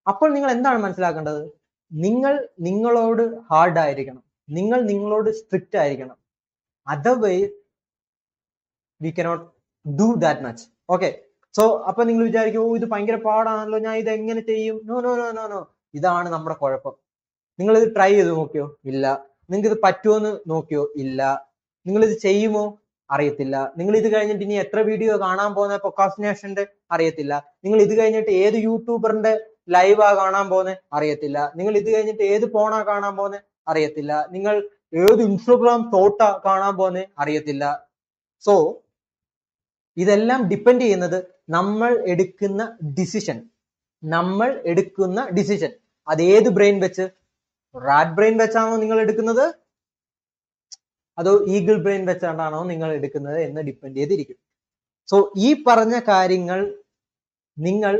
അപ്പോൾ നിങ്ങൾ എന്താണ് മനസ്സിലാക്കേണ്ടത്? നിങ്ങൾ നിങ്ങളോട് ഹാർഡ് ആയിരിക്കണം, നിങ്ങൾ നിങ്ങളോട് സ്ട്രിക്റ്റ് ആയിരിക്കണം. Otherwise we cannot do that much. Okay, so അപ്പൊ നിങ്ങൾ വിചാരിക്കും, ഓ ഇത് ഭയങ്കര പാടാണല്ലോ, ഞാൻ ഇത് എങ്ങനെ ചെയ്യും? No no no no no, ഇതാണ് നമ്മുടെ കുഴപ്പം. നിങ്ങൾ ഇത് ട്രൈ ചെയ്ത് നോക്കിയോ? ഇല്ല. നിങ്ങൾക്ക് ഇത് പറ്റുമോന്ന് നോക്കിയോ? ഇല്ല. നിങ്ങൾ ഇത് ചെയ്യുമോ? അറിയത്തില്ല. നിങ്ങൾ ഇത് കഴിഞ്ഞിട്ട് ഇനി എത്ര വീഡിയോ കാണാൻ പോകുന്ന പ്രൊക്കാസ്റ്റിനേഷന്റെ അറിയത്തില്ല. നിങ്ങൾ ഇത് കഴിഞ്ഞിട്ട് ഏത് യൂട്യൂബറിന്റെ ലൈവാ കാണാൻ പോകുന്നത് അറിയത്തില്ല. നിങ്ങൾ ഇത് കഴിഞ്ഞിട്ട് ഏത് ഫോണാ കാണാൻ പോകുന്നത് അറിയത്തില്ല. നിങ്ങൾ ഏത് ഇൻസ്റ്റഗ്രാം തോട്ടാ കാണാൻ പോകുന്നത് അറിയത്തില്ല. സോ ഇതെല്ലാം ഡിപ്പെൻഡ് ചെയ്യുന്നത് നമ്മൾ എടുക്കുന്ന ഡിസിഷൻ. അത് ഏത് ബ്രെയിൻ വെച്ച്? റാറ്റ് ബ്രെയിൻ വെച്ചാണോ നിങ്ങൾ എടുക്കുന്നത്, അതോ ഈഗിൾ ബ്രെയിൻ വെച്ചാണോ നിങ്ങൾ എടുക്കുന്നത് എന്ന് ഡിപ്പെൻഡ് ചെയ്തിരിക്കും. സോ ഈ പറഞ്ഞ കാര്യങ്ങൾ നിങ്ങൾ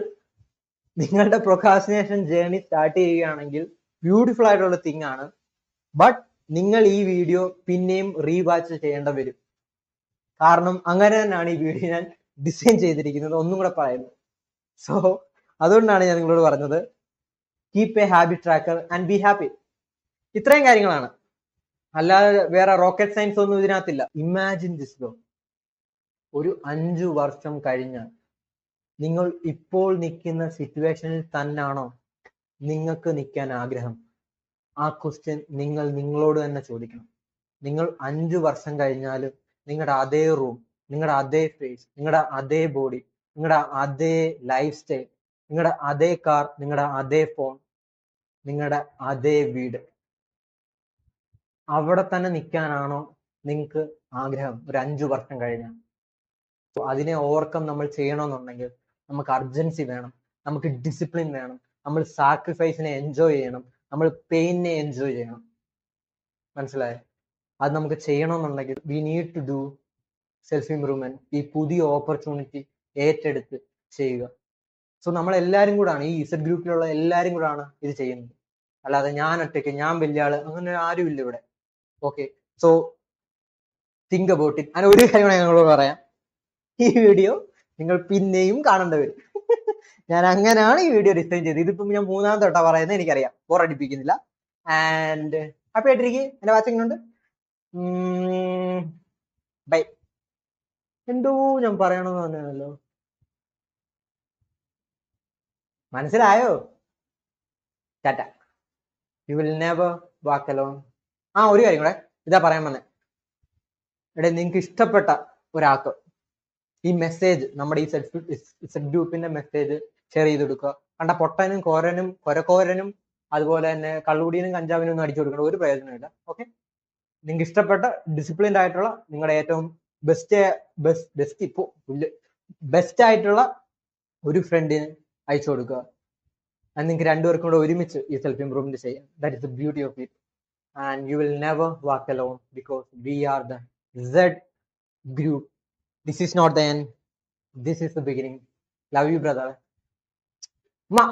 നിങ്ങളുടെ പ്രൊക്കാസ്റ്റിനേഷൻ ജേർണി സ്റ്റാർട്ട് ചെയ്യുകയാണെങ്കിൽ ബ്യൂട്ടിഫുൾ ആയിട്ടുള്ള തിങ് ആണ്. ബട്ട് നിങ്ങൾ ഈ വീഡിയോ പിന്നെയും റീവാച്ച് ചെയ്യേണ്ടി വരും. കാരണം അങ്ങനെ തന്നെയാണ് ഈ വീഡിയോ ഞാൻ ഡിസൈൻ ചെയ്തിരിക്കുന്നത്. ഒന്നും കൂടെ പറയുന്നു. സോ അതുകൊണ്ടാണ് ഞാൻ നിങ്ങളോട് പറഞ്ഞത്, keep A habit tracker and be happy. ഇത്രയും കാര്യങ്ങളാണ്, അല്ലാതെ വേറെ റോക്കറ്റ് സയൻസ് ഒന്നും ഇതിനകത്തില്ല. ഇമാജിൻ ദിസ് ലോ, ഒരു 5 വർഷം കഴിഞ്ഞാൽ നിങ്ങൾ ഇപ്പോൾ നിൽക്കുന്ന സിറ്റുവേഷനിൽ തന്നെയാണോ നിങ്ങൾക്ക് നിൽക്കാൻ ആഗ്രഹം? ആ ക്വസ്റ്റ്യൻ നിങ്ങൾ നിങ്ങളോട് തന്നെ ചോദിക്കണം. നിങ്ങൾ 5 വർഷം കഴിഞ്ഞാലും നിങ്ങളുടെ അതേ റൂം, നിങ്ങളുടെ അതേ ഫേസ്, നിങ്ങളുടെ അതേ ബോഡി, നിങ്ങളുടെ അതേ ലൈഫ് സ്റ്റൈൽ, നിങ്ങളുടെ അതേ കാർ, നിങ്ങളുടെ അതേ ഫോൺ, നിങ്ങളുടെ അതേ വീട്, അവിടെ തന്നെ നിൽക്കാനാണോ നിങ്ങൾക്ക് ആഗ്രഹം ഒരു 5 വർഷം കഴിഞ്ഞാൽ? അതിനെ ഓവർകം നമ്മൾ ചെയ്യണമെന്നുണ്ടെങ്കിൽ നമുക്ക് അർജൻസി വേണം, നമുക്ക് ഡിസിപ്ലിൻ വേണം, നമ്മൾ സാക്രിഫൈസിനെ എൻജോയ് ചെയ്യണം, നമ്മൾ പെയിനെ എൻജോയ് ചെയ്യണം. മനസ്സിലായോ? അത് നമുക്ക് ചെയ്യണമെന്നുണ്ടെങ്കിൽ we need to do self improvement. ഈ പുതിയ ഓപ്പർച്യൂണിറ്റി ഏറ്റെടുത്ത് ചെയ്യുക. സോ നമ്മൾ എല്ലാവരും കൂടാണ്, ഈ ഇസഡ് ഗ്രൂപ്പിലുള്ള എല്ലാവരും കൂടാണ് ഇത് ചെയ്യുന്നത്. അല്ലാതെ ഞാൻ ഒറ്റയ്ക്ക്, ഞാൻ വലിയ ആള്, അങ്ങനെ ആരും ഇല്ല ഇവിടെ. Okay, so think about it. അങ്ങനെ ഒരു കാര്യം ഞങ്ങളോട് പറയാം, ഈ വീഡിയോ നിങ്ങൾ പിന്നെയും കാണേണ്ടി വരും. ഞാൻ അങ്ങനെയാണ് ഈ വീഡിയോ ഡിസൈൻ ചെയ്തത്. ഇതിപ്പം ഞാൻ 3ാമത്തെ തൊട്ടാ പറയുന്നത്, എനിക്കറിയാം, ബോറടിപ്പിക്കുന്നില്ല. ആൻഡ് ഹാപ്പി ആയിട്ടിരിക്കും. എന്റെ വാച്ചിങ്ങുണ്ട്. ബൈ. എന്തോ ഞാൻ പറയണമെന്ന് പറഞ്ഞല്ലോ, മനസ്സിലായോ? Tata. You will never walk alone. ഒരു കാര്യം കൂടെ ഇതാ പറയാൻ വന്നേ. ഇവിടെ നിങ്ങൾക്ക് ഇഷ്ടപ്പെട്ട ഒരാൾക്ക് ഈ മെസ്സേജ്, നമ്മുടെ ഈ സെറ്റ് ഗ്രൂപ്പിന്റെ മെസ്സേജ് ഷെയർ ചെയ്ത് കൊടുക്കുക. കണ്ട പൊട്ടനും കോരനും കൊരക്കോരനും അതുപോലെ തന്നെ കള്ളുകുടിയനും കഞ്ചാവിനും ഒന്നും അടിച്ചു കൊടുക്കേണ്ട ഒരു പ്രയോജനമില്ല. ഓക്കെ, നിങ്ങൾക്ക് ഇഷ്ടപ്പെട്ട ഡിസിപ്ലിൻഡ് ആയിട്ടുള്ള നിങ്ങളുടെ ഏറ്റവും ബെസ്റ്റ് ആയിട്ടുള്ള ഒരു ഫ്രണ്ടിന് അയച്ചു കൊടുക്കുക. അത് നിങ്ങൾക്ക് രണ്ടുപേർക്കും കൂടെ ഒരുമിച്ച് ഈ സെൽഫ് ഇംപ്രൂവ്മെന്റ് ചെയ്യാം. That is the beauty of it. And you will never walk alone because we are the Z group. This is not the end. This is the beginning. Love you, brother. Ma.